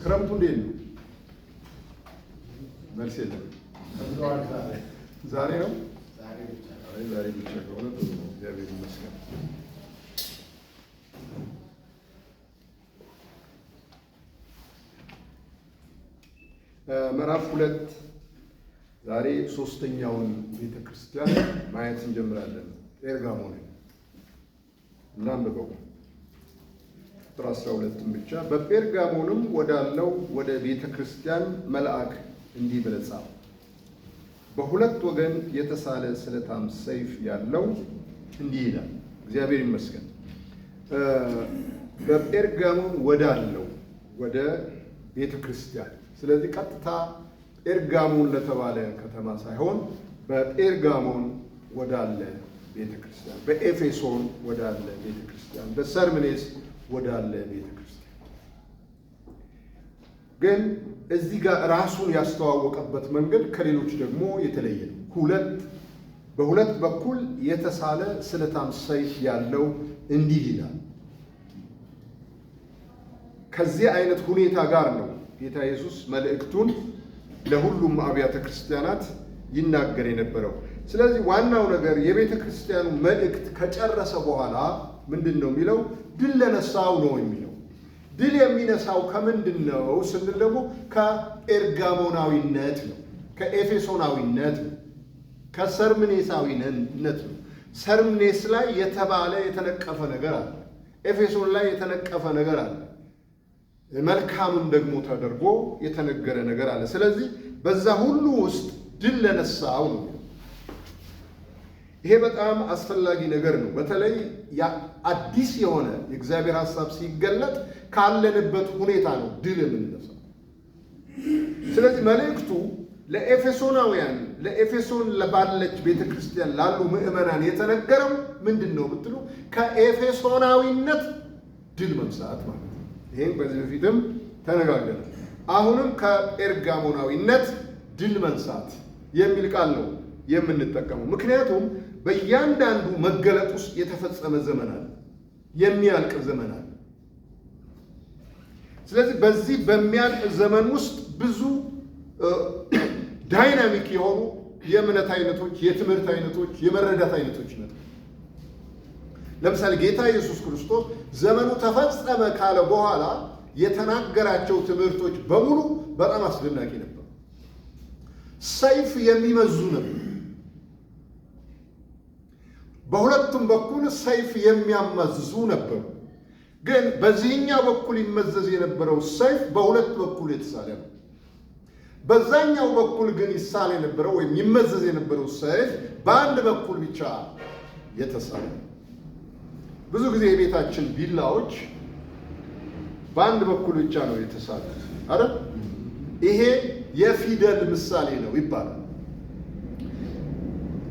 ክረምቱ እንዴት ነው? መልስ የለም። ዛሬ ነው። ዛሬ ብቻ ከሆነ ጥሩ ነው። እግዚአብሔር ይመስገን። ምዕራፍ 2 ዛሬ ሶስተኛውን ቤተክርስቲያን ማየት እንጀምራለን። ጴርጋሞን እናንብበው። ቁጥር 12 ብቻ። በጴርጋሞንም ወዳለው ወደ ቤተክርስቲያን መልአክ እንዲህ ብለህ ጻፍ። በሁለት ወገን የተሳለ ስለታም ሰይፍ ያለው እንዲህ ይላል። እግዚአብሔር ይመስገን። በጴርጋሞን ወዳለው ወደ ቤተክርስቲያን። ስለዚህ ቀጥታ ጴርጋሞን ለተባለ ከተማ ሳይሆን በጴርጋሞን ወዳለ ቤተክርስቲያን፣ በኤፌሶን ወዳለ ቤተክርስቲያን፣ በሰርምኔስ ወዳለ ቤተክርስቲያን። ግን እዚህ ጋር ራሱን ያስተዋወቀበት መንገድ ከሌሎች ደግሞ የተለየ ነው። በሁለት በኩል የተሳለ ስለታም ሰይፍ ያለው እንዲህ ይላል። ከዚህ አይነት ሁኔታ ጋር ነው ጌታ ኢየሱስ መልእክቱን ለሁሉም አብያተ ክርስቲያናት ይናገር የነበረው። ስለዚህ ዋናው ነገር የቤተ ክርስቲያኑ መልእክት ከጨረሰ በኋላ ምንድን ነው የሚለው? ድል ለነሳው ነው የሚለው። ድል የሚነሳው ከምንድን ነው ስንል ደግሞ ከጴርጋሞናዊነት ነው፣ ከኤፌሶናዊነት ነው፣ ከሰርምኔሳዊነት ነው። ሰርምኔስ ላይ የተባለ የተነቀፈ ነገር አለ። ኤፌሶን ላይ የተነቀፈ ነገር አለ። መልካምም ደግሞ ተደርጎ የተነገረ ነገር አለ። ስለዚህ በዛ ሁሉ ውስጥ ድል ለነሳው ነው። ይሄ በጣም አስፈላጊ ነገር ነው። በተለይ አዲስ የሆነ የእግዚአብሔር ሐሳብ ሲገለጥ ካለንበት ሁኔታ ነው ድል የምንነሳው። ስለዚህ መልእክቱ ለኤፌሶናውያን፣ ለኤፌሶን ባለች ቤተክርስቲያን ላሉ ምዕመናን የተነገረው ምንድን ነው ብትሉ ከኤፌሶናዊነት ድል መንሳት ማለት ነው። ይሄን በዚህ በፊትም ተነጋግረናል። አሁንም ከጴርጋሞናዊነት ድል መንሳት የሚል ቃል ነው የምንጠቀመው። ምክንያቱም በእያንዳንዱ መገለጥ ውስጥ የተፈጸመ ዘመን አለ፣ የሚያልቅ ዘመን አለ። ስለዚህ በዚህ በሚያልቅ ዘመን ውስጥ ብዙ ዳይናሚክ የሆኑ የእምነት አይነቶች፣ የትምህርት አይነቶች፣ የመረዳት አይነቶች ይመጣሉ። ለምሳሌ ጌታ ኢየሱስ ክርስቶስ ዘመኑ ተፈጸመ ካለ በኋላ የተናገራቸው ትምህርቶች በሙሉ በጣም አስደናቂ ነበሩ። ሰይፍ የሚመዙ ነበሩ። በሁለቱም በኩል ሰይፍ የሚያመዝዙ ነበሩ። ግን በዚህኛው በኩል ይመዘዝ የነበረው ሰይፍ በሁለት በኩል የተሳለ ነው። በዛኛው በኩል ግን ይሳል የነበረው ወይም ይመዘዝ የነበረው ሰይፍ በአንድ በኩል ብቻ የተሳለ ነው። ብዙ ጊዜ የቤታችን ቢላዎች በአንድ በኩል ብቻ ነው የተሳሉት አይደል? ይሄ የፊደል ምሳሌ ነው ይባላል።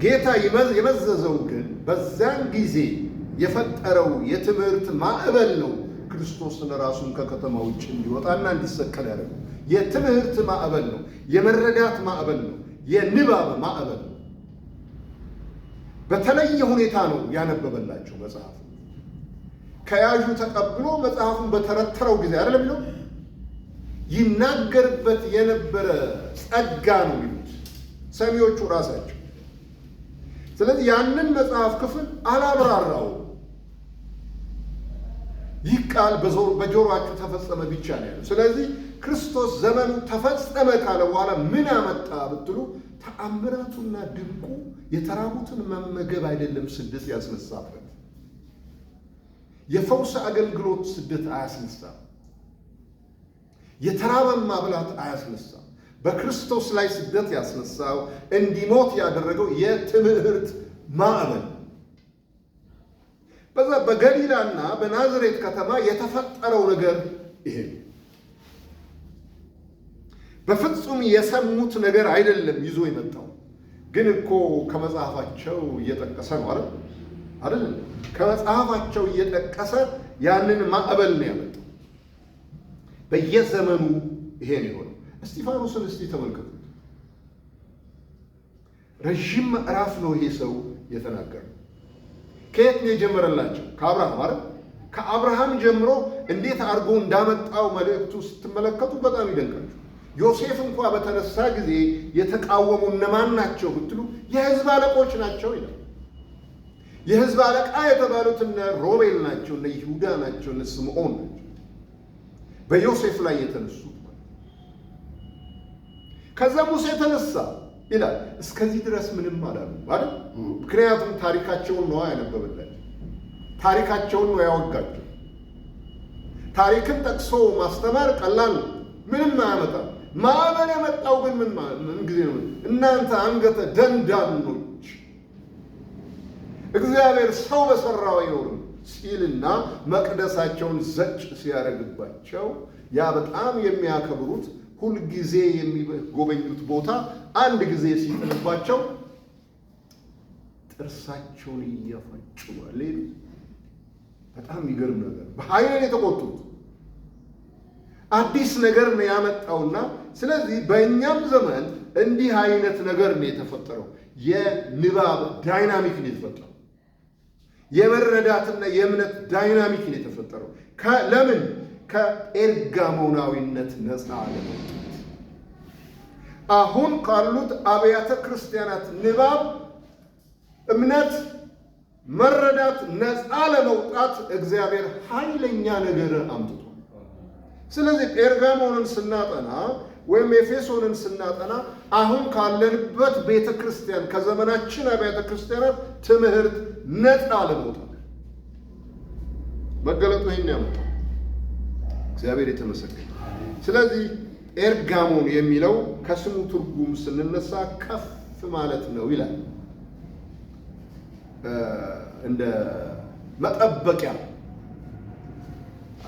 ጌታ የመዘዘው ግን በዛን ጊዜ የፈጠረው የትምህርት ማዕበል ነው ክርስቶስን ራሱን ከከተማ ውጭ እንዲወጣና እንዲሰቀል ያደረገው። የትምህርት ማዕበል ነው፣ የመረዳት ማዕበል ነው፣ የንባብ ማዕበል ነው። በተለየ ሁኔታ ነው ያነበበላቸው መጽሐፍ። ከያዡ ተቀብሎ መጽሐፉን በተረተረው ጊዜ አይደለም ነው ይናገርበት የነበረ ጸጋ ነው የሚሉት ሰሚዎቹ ራሳቸው። ስለዚህ ያንን መጽሐፍ ክፍል አላብራራው። ይህ ቃል በጆሮአችሁ ተፈጸመ ብቻ ነው ያለው። ስለዚህ ክርስቶስ ዘመኑ ተፈጸመ ካለ በኋላ ምን አመጣ ብትሉ ተአምራቱና ድንቁ የተራቡትን መመገብ አይደለም ስደት ያስነሳበት። የፈውስ አገልግሎት ስደት አያስነሳም። የተራበን ማብላት አያስነሳም። በክርስቶስ ላይ ስደት ያስነሳው እንዲሞት ያደረገው የትምህርት ማዕበል በዛ በገሊላና በናዝሬት ከተማ የተፈጠረው ነገር ይሄ በፍጹም የሰሙት ነገር አይደለም ይዞ የመጣው። ግን እኮ ከመጽሐፋቸው እየጠቀሰ ነው አይደል? ከመጽሐፋቸው እየጠቀሰ ያንን ማዕበል ነው ያመጣው። በየዘመኑ ይሄ ነው የሆነው። እስጢፋኖስን እስቲ ተመልከቱት። ረዥም ምዕራፍ ነው ይሄ ሰው የተናገረው። ከየት ነው የጀመረላቸው? ከአብርሃም አይደል? ከአብርሃም ጀምሮ እንዴት አድርጎ እንዳመጣው መልእክቱ ስትመለከቱ በጣም ይደንቃችሁ። ዮሴፍ እንኳ በተነሳ ጊዜ የተቃወሙ እነማን ናቸው ብትሉ የሕዝብ አለቆች ናቸው ይላል። የሕዝብ አለቃ የተባሉት እነ ሮቤል ናቸው፣ እነ ይሁዳ ናቸው፣ እነ ስምዖን ናቸው በዮሴፍ ላይ የተነሱት። ከዛ ሙሴ ተነሳ ይላል። እስከዚህ ድረስ ምንም አላሉ ማለት ምክንያቱም ታሪካቸውን ነው ያነበበላቸው፣ ታሪካቸውን ነው ያወጋቸው። ታሪክን ጠቅሶ ማስተማር ቀላል ነው፣ ምንም አያመጣም። ማዕበል የመጣው ግን ምን ጊዜ ነው? እናንተ አንገተ ደንዳኖች እግዚአብሔር ሰው በሰራው አይኖርም ሲልና መቅደሳቸውን ዘጭ ሲያደርግባቸው ያ በጣም የሚያከብሩት ሁልጊዜ የሚጎበኙት ቦታ አንድ ጊዜ ሲጥልባቸው ጥርሳቸውን እያፋጩ ማለት በጣም የሚገርም ነገር። በኃይል የተቆጡት አዲስ ነገር ነው ያመጣውና ስለዚህ በእኛም ዘመን እንዲህ አይነት ነገር ነው የተፈጠረው። የንባብ ዳይናሚክ ነው የተፈጠረው። የመረዳትና የእምነት ዳይናሚክ ነው የተፈጠረው። ለምን? ከኤርጋሞናዊነት ነፃ ለመውጣት አሁን ካሉት አብያተ ክርስቲያናት ንባብ፣ እምነት፣ መረዳት ነፃ ለመውጣት እግዚአብሔር ኃይለኛ ነገር አምጥቷል። ስለዚህ ጴርጋሞንን ስናጠና ወይም ኤፌሶንን ስናጠና አሁን ካለንበት ቤተ ክርስቲያን ከዘመናችን አብያተ ክርስቲያናት ትምህርት ነፃ ለመውጣት መገለጡ ይህን ያመጣው እግዚአብሔር የተመሰገነ። ስለዚህ ኤርጋሞን የሚለው ከስሙ ትርጉም ስንነሳ ከፍ ማለት ነው ይላል። እንደ መጠበቂያ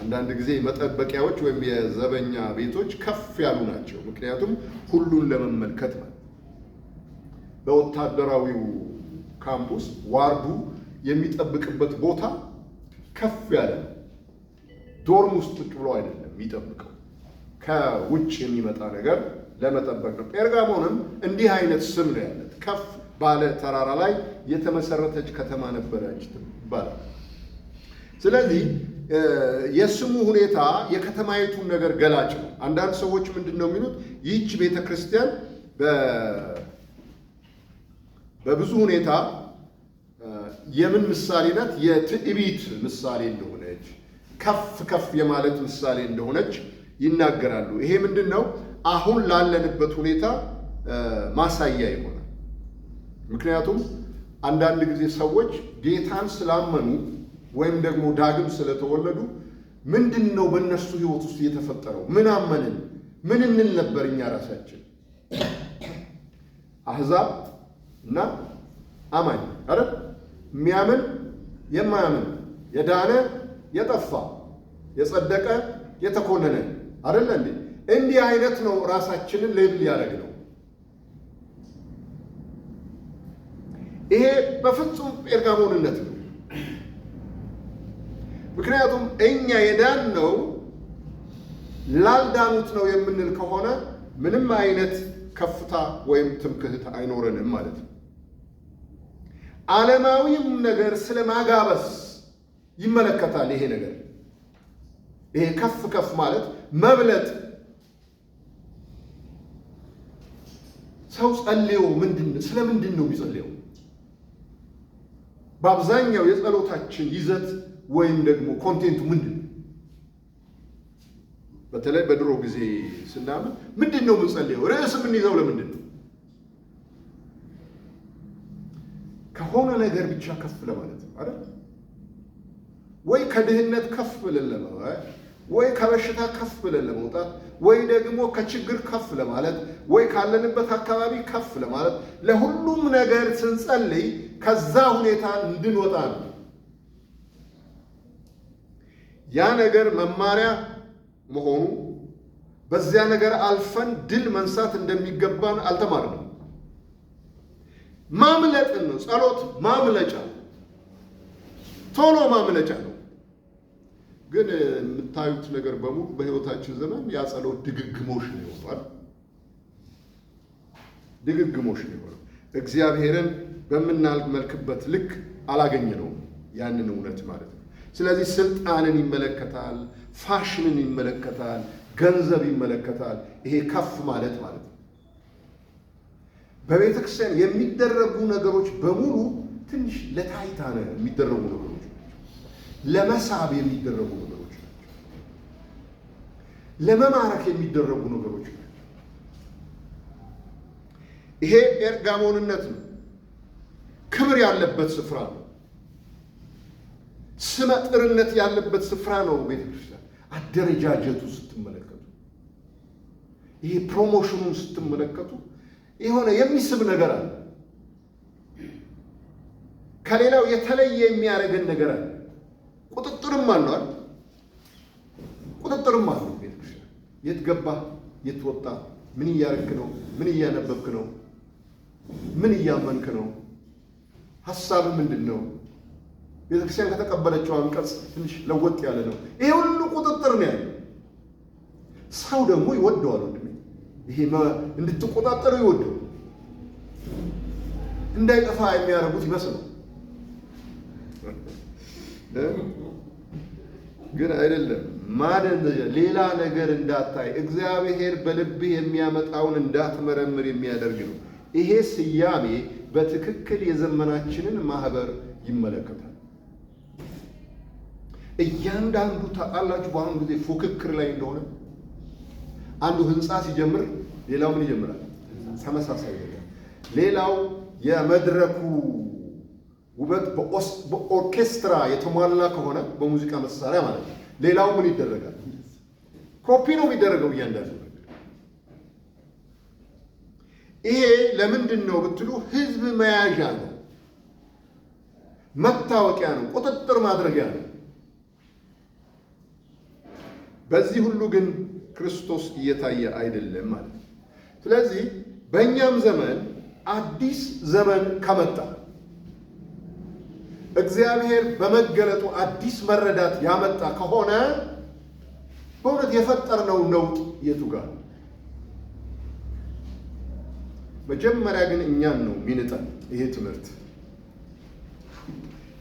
አንዳንድ ጊዜ መጠበቂያዎች ወይም የዘበኛ ቤቶች ከፍ ያሉ ናቸው። ምክንያቱም ሁሉን ለመመልከት ነው። በወታደራዊው ካምፑስ ዋርዱ የሚጠብቅበት ቦታ ከፍ ያለ ነው። ዶርም ውስጥ ቁጭ ብሎ አይደለም የሚጠብቀው፣ ከውጭ የሚመጣ ነገር ለመጠበቅ ነው። ጴርጋሞንም እንዲህ አይነት ስም ነው ያለት። ከፍ ባለ ተራራ ላይ የተመሰረተች ከተማ ነበረች ይባላል። ስለዚህ የስሙ ሁኔታ የከተማይቱን ነገር ገላጭ ነው። አንዳንድ ሰዎች ምንድን ነው የሚሉት? ይህች ቤተ ክርስቲያን በብዙ ሁኔታ የምን ምሳሌ ናት? የትዕቢት ምሳሌ እንደሆነች፣ ከፍ ከፍ የማለት ምሳሌ እንደሆነች ይናገራሉ። ይሄ ምንድን ነው? አሁን ላለንበት ሁኔታ ማሳያ ይሆናል። ምክንያቱም አንዳንድ ጊዜ ሰዎች ጌታን ስላመኑ ወይም ደግሞ ዳግም ስለተወለዱ ምንድን ነው በእነሱ ሕይወት ውስጥ የተፈጠረው? ምን አመንን? ምን እንል ነበር እኛ ራሳችን? አሕዛብ እና አማኝ አረ የሚያምን የማያምን፣ የዳነ የጠፋ፣ የጸደቀ የተኮነነ አይደለ እንዴ? እንዲህ አይነት ነው ራሳችንን ሌብል ያደረግ ነው። ይሄ በፍጹም ጴርጋሞንነት ነው። ምክንያቱም እኛ የዳነው ላልዳኑት ነው የምንል ከሆነ ምንም አይነት ከፍታ ወይም ትምክህት አይኖረንም ማለት ነው። ዓለማዊም ነገር ስለማጋበስ ይመለከታል። ይሄ ነገር ይሄ ከፍ ከፍ ማለት መብለጥ። ሰው ጸልዮ ስለምንድን ነው የሚጸልየው? በአብዛኛው የጸሎታችን ይዘት ወይም ደግሞ ኮንቴንቱ ምንድን ነው? በተለይ በድሮ ጊዜ ስናምን ምንድን ነው የምንጸልየው? ርዕስ የምንይዘው ለምንድን ነው? ከሆነ ነገር ብቻ ከፍ ለማለት ነው አይደል? ወይ ከድህነት ከፍ ብለን ለመውጣት፣ ወይ ከበሽታ ከፍ ብለን ለመውጣት፣ ወይ ደግሞ ከችግር ከፍ ለማለት፣ ወይ ካለንበት አካባቢ ከፍ ለማለት። ለሁሉም ነገር ስንጸልይ ከዛ ሁኔታ እንድንወጣ ነው። ያ ነገር መማሪያ መሆኑ በዚያ ነገር አልፈን ድል መንሳት እንደሚገባን አልተማርንም። ማምለጥን ነው። ጸሎት ማምለጫ፣ ቶሎ ማምለጫ ነው። ግን የምታዩት ነገር በሙሉ በሕይወታችን ዘመን ያ ጸሎት ድግግሞሽ ነው ይሆናል። ድግግሞሽ ነው ይሆናል። እግዚአብሔርን በምናመልክበት ልክ አላገኘነውም ያንን እውነት ማለት ነው። ስለዚህ ስልጣንን ይመለከታል፣ ፋሽንን ይመለከታል፣ ገንዘብ ይመለከታል። ይሄ ከፍ ማለት ነው። በቤተ ክርስቲያን የሚደረጉ ነገሮች በሙሉ ትንሽ ለታይታ ነው የሚደረጉ ነገሮች ናቸው። ለመሳብ የሚደረጉ ነገሮች ናቸው። ለመማረክ የሚደረጉ ነገሮች ናቸው። ይሄ ኤርጋሞንነት ነው። ክብር ያለበት ስፍራ ነው። ስመ ጥርነት ያለበት ስፍራ ነው ቤተ ክርስቲያን። አደረጃጀቱ ስትመለከቱ፣ ይሄ ፕሮሞሽኑን ስትመለከቱ የሆነ የሚስብ ነገር አለ። ከሌላው የተለየ የሚያደርገን ነገር አለ። ቁጥጥርም አለው። ቁጥጥርም አለው ቤተ ክርስቲያን። የት ገባ፣ የት ወጣ፣ ምን እያደረግክ ነው፣ ምን እያነበብክ ነው፣ ምን እያመንክ ነው፣ ሀሳብ ምንድን ነው? ቤተክርስቲያን ከተቀበለችው አንቀጽ ትንሽ ለወጥ ያለ ነው። ይሄ ሁሉ ቁጥጥር ነው ያለው። ሰው ደግሞ ይወደዋል። ወንድሜ ይሄ እንድትቆጣጠሩ ይወደዋል። እንዳይጠፋ የሚያደርጉት ይመስላል፣ ግን አይደለም። ሌላ ነገር እንዳታይ እግዚአብሔር በልብህ የሚያመጣውን እንዳትመረምር የሚያደርግ ነው። ይሄ ስያሜ በትክክል የዘመናችንን ማህበር ይመለከታል። እያንዳንዱ ታውቃላችሁ፣ በአሁኑ ጊዜ ፉክክር ላይ እንደሆነ አንዱ ህንፃ ሲጀምር ሌላው ምን ይጀምራል? ተመሳሳይ ነገር። ሌላው የመድረኩ ውበት በኦርኬስትራ የተሟላ ከሆነ በሙዚቃ መሳሪያ ማለት ነው፣ ሌላው ምን ይደረጋል? ኮፒ ነው የሚደረገው እያንዳንዱ ነገር። ይሄ ለምንድን ነው ብትሉ ህዝብ መያዣ ነው፣ መታወቂያ ነው፣ ቁጥጥር ማድረጊያ ነው። በዚህ ሁሉ ግን ክርስቶስ እየታየ አይደለም ማለት ነው። ስለዚህ በእኛም ዘመን አዲስ ዘመን ከመጣ እግዚአብሔር በመገለጡ አዲስ መረዳት ያመጣ ከሆነ በእውነት የፈጠርነው ነውጥ የቱ ጋር? መጀመሪያ ግን እኛን ነው ሚንጠን ይሄ ትምህርት።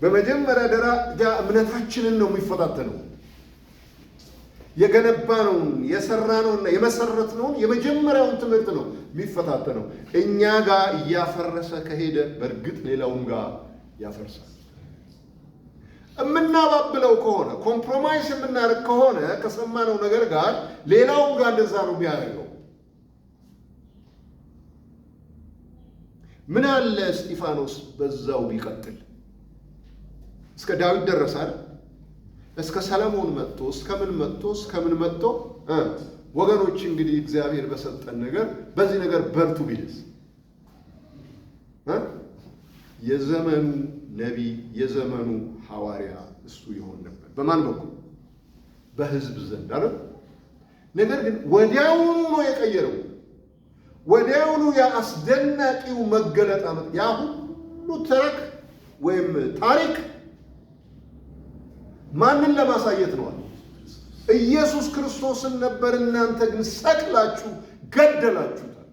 በመጀመሪያ ደረጃ እምነታችንን ነው የሚፈታተነው። የገነባነውን የሰራነውና የመሰረትነውን የመጀመሪያውን ትምህርት ነው የሚፈታተነው። እኛ ጋር እያፈረሰ ከሄደ በእርግጥ ሌላውም ጋር ያፈርሳል። የምናባብለው ከሆነ ኮምፕሮማይስ የምናደርግ ከሆነ ከሰማነው ነገር ጋር ሌላውም ጋር እንደዛ ነው የሚያደርገው። ምን አለ እስጢፋኖስ በዛው ቢቀጥል እስከ ዳዊት ደረሰ አይደል? እስከ ሰለሞን መጥቶ እስከምን መጥቶ ወገኖች እንግዲህ እግዚአብሔር በሰጠን ነገር በዚህ ነገር በርቱ ቢልስ የዘመኑ ነቢይ የዘመኑ ሐዋርያ እሱ ይሆን ነበር። በማን በኩል? በሕዝብ ዘንድ አይደል? ነገር ግን ወዲያውኑ ነው የቀየረው። ወዲያውኑ ያ አስደናቂው መገለጥ ያ ሁሉ ተረክ ወይም ታሪክ ማንን ለማሳየት ነው? ኢየሱስ ክርስቶስን ነበር። እናንተ ግን ሰቅላችሁ ገደላችሁታል።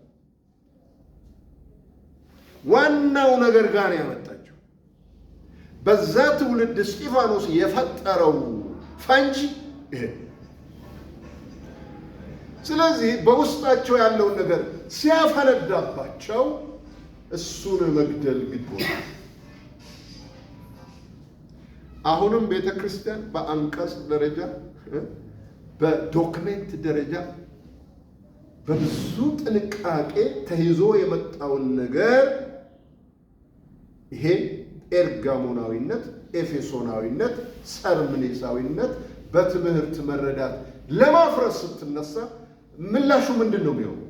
ዋናው ነገር ጋር ያመጣቸው በዛ ትውልድ እስጢፋኖስ የፈጠረው ፈንጂ ይሄ። ስለዚህ በውስጣቸው ያለውን ነገር ሲያፈነዳባቸው እሱን መግደል ግድ ሆነ። አሁንም ቤተ ክርስቲያን በአንቀጽ ደረጃ በዶክሜንት ደረጃ በብዙ ጥንቃቄ ተይዞ የመጣውን ነገር ይሄ ኤርጋሞናዊነት፣ ኤፌሶናዊነት፣ ሰርምኔሳዊነት በትምህርት መረዳት ለማፍረስ ስትነሳ ምላሹ ምንድን ነው የሚሆነው?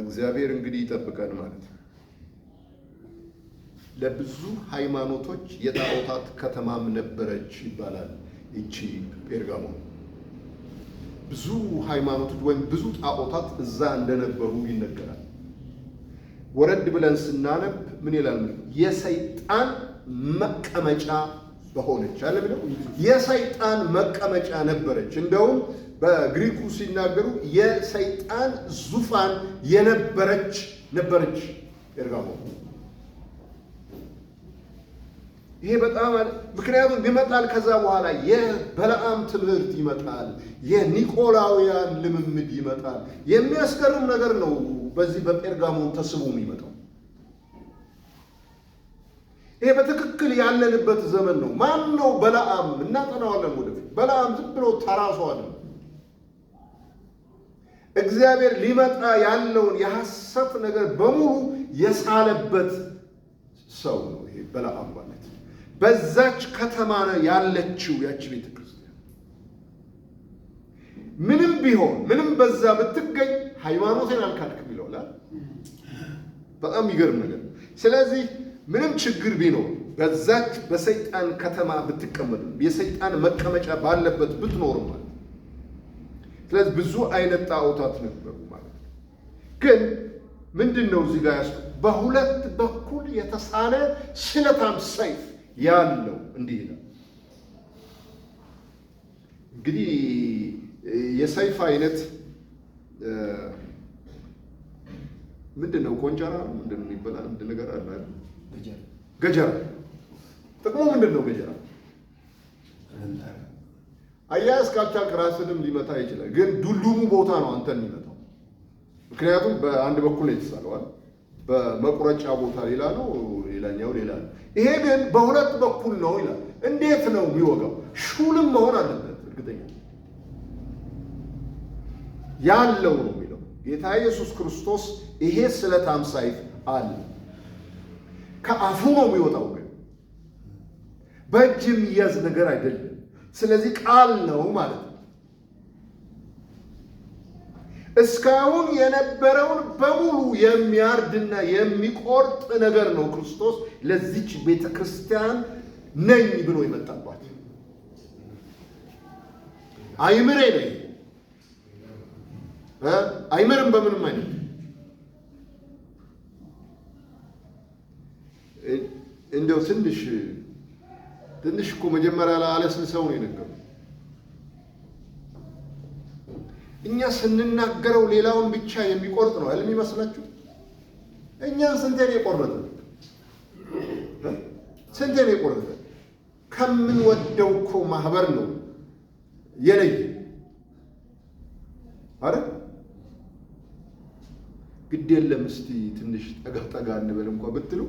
እግዚአብሔር እንግዲህ ይጠብቀን ማለት ነው። ለብዙ ሃይማኖቶች የጣዖታት ከተማም ነበረች ይባላል። ይቺ ጴርጋሞን ብዙ ሃይማኖቶች ወይም ብዙ ጣዖታት እዛ እንደነበሩ ይነገራል። ወረድ ብለን ስናነብ ምን ይላል? የሰይጣን መቀመጫ በሆነች አለ ብለው የሰይጣን መቀመጫ ነበረች። እንደውም በግሪኩ ሲናገሩ የሰይጣን ዙፋን የነበረች ጴርጋሞን። ይሄ በጣም ምክንያቱም ይመጣል። ከዛ በኋላ የበለዓም ትምህርት ይመጣል። የኒቆላውያን ልምምድ ይመጣል። የሚያስገርም ነገር ነው። በዚህ በጴርጋሞን ተስቦ የሚመጣው ይሄ በትክክል ያለንበት ዘመን ነው። ማን ነው በለዓም? እናጠናዋለን ወደፊት። በለዓም ዝም ብሎ ተራሷ አይደለም። እግዚአብሔር ሊመጣ ያለውን የሐሰት ነገር በሙሉ የሳለበት ሰው ነው። ይሄ በለዓም ማለት በዛች ከተማ ነው ያለችው ያቺ ቤተ ክርስቲያን። ምንም ቢሆን ምንም በዛ ብትገኝ ሃይማኖቴን አልካድክም ይለዋል። በጣም የሚገርም ነገር። ስለዚህ ምንም ችግር ቢኖር በዛች በሰይጣን ከተማ ብትቀመጥ የሰይጣን መቀመጫ ባለበት ብትኖር ማለት። ስለዚህ ብዙ አይነት ጣዖታት ነበሩ ማለት ነው። ግን ምንድነው እዚህ ጋር ያስቀ በሁለት በኩል የተሳለ ስለታም ሰይፍ ያለው እንዲህ ይላል። እንግዲህ የሰይፍ አይነት ምንድነው? ቆንጨራ ነው ምንድነው የሚባለው? አንድ ነገር አለ አይደል? ገጀራ። ጥቅሙ ምንድነው? ገጀራ አያያዝ ካልቻልክ ራስንም ሊመታ ይችላል። ግን ዱልዱሙ ቦታ ነው አንተን የሚመታው። ምክንያቱም በአንድ በኩል ነው የተሳለዋል። በመቁረጫ ቦታ ሌላ ነው፣ ሌላኛው ሌላ ነው። ይሄ ግን በሁለት በኩል ነው ይላል። እንዴት ነው የሚወጋው? ሹልም መሆን አለበት። እርግጠኛ ያለው ነው የሚለው ጌታ ኢየሱስ ክርስቶስ። ይሄ ስለታም ሰይፍ አለ። ከአፉ ነው የሚወጣው፣ ግን በእጅ የሚያዝ ነገር አይደለም። ስለዚህ ቃል ነው ማለት ነው። እስካሁን የነበረውን በሙሉ የሚያርድና የሚቆርጥ ነገር ነው ክርስቶስ ለዚች ቤተ ክርስቲያን ነኝ ብሎ የመጣባት። አይምሬ ነኝ አይምርም በምንም አይነት። እንደው ትንሽ እኮ መጀመሪያ ላይ አለስልሰው ነው የነገሩ። እኛ ስንናገረው ሌላውን ብቻ የሚቆርጥ ነው አይደል የሚመስላችሁ? እኛን ስንቴን የቆረጠ ስንቴን የቆረጠ ከምንወደው እኮ ማህበር ነው የለየ አረ ግድ የለም እስቲ ትንሽ ጠጋ እንበል እንኳን ብትሉ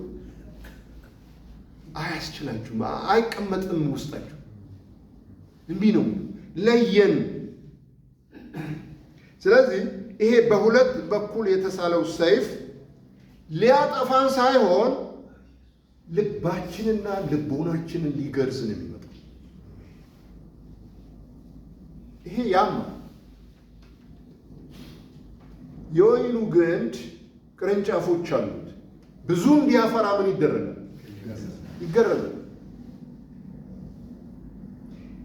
አያስችላችሁም፣ አይቀመጥም ውስጣችሁ። እንዲህ ነው ለየን። ስለዚህ ይሄ በሁለት በኩል የተሳለው ሰይፍ ሊያጠፋን ሳይሆን ልባችንና ልቦናችንን ሊገርዝ ነው የሚመጣው። ይሄ ያማ የወይኑ ግንድ ቅርንጫፎች አሉት። ብዙ እንዲያፈራ ምን ይደረጋል? ይገረዛል።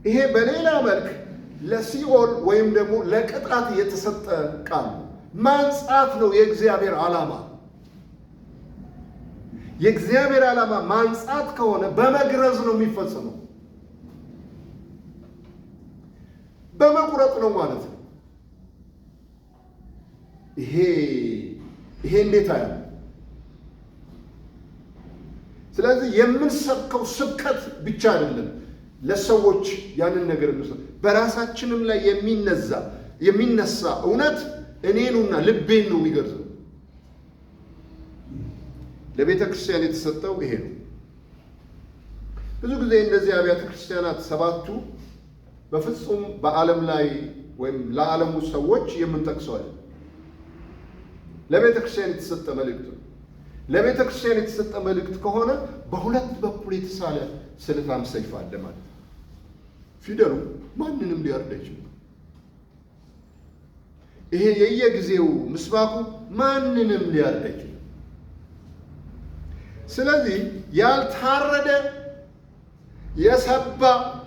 ይሄ በሌላ መልክ ለሲኦል ወይም ደግሞ ለቅጣት የተሰጠ ቃል ማንጻት ነው የእግዚአብሔር ዓላማ። የእግዚአብሔር ዓላማ ማንጻት ከሆነ በመግረዝ ነው የሚፈጸመው፣ በመቁረጥ ነው ማለት ነው። ይሄ እንዴት አለ? ስለዚህ የምንሰብከው ስብከት ብቻ አይደለም ለሰዎች ያንን ነገር በራሳችንም ላይ የሚነሳ እውነት እኔኑና ልቤን ነው የሚገርዘው። ለቤተ ክርስቲያን የተሰጠው ይሄ ነው። ብዙ ጊዜ እነዚህ አብያተ ክርስቲያናት ሰባቱ በፍጹም በዓለም ላይ ወይም ለዓለሙ ሰዎች የምንጠቅሰው አይደለም። ለቤተ ክርስቲያን የተሰጠ መልእክት ነው። ለቤተ ክርስቲያን የተሰጠ መልእክት ከሆነ በሁለት በኩል የተሳለ ስለታም ሰይፍ አለ ማለት ነው። ፊደሉ ማንንም ሊያርድ አይችልም። ይሄ የየጊዜው ምስባኩ ማንንም ሊያርድ አይችልም። ስለዚህ ያልታረደ የሰባ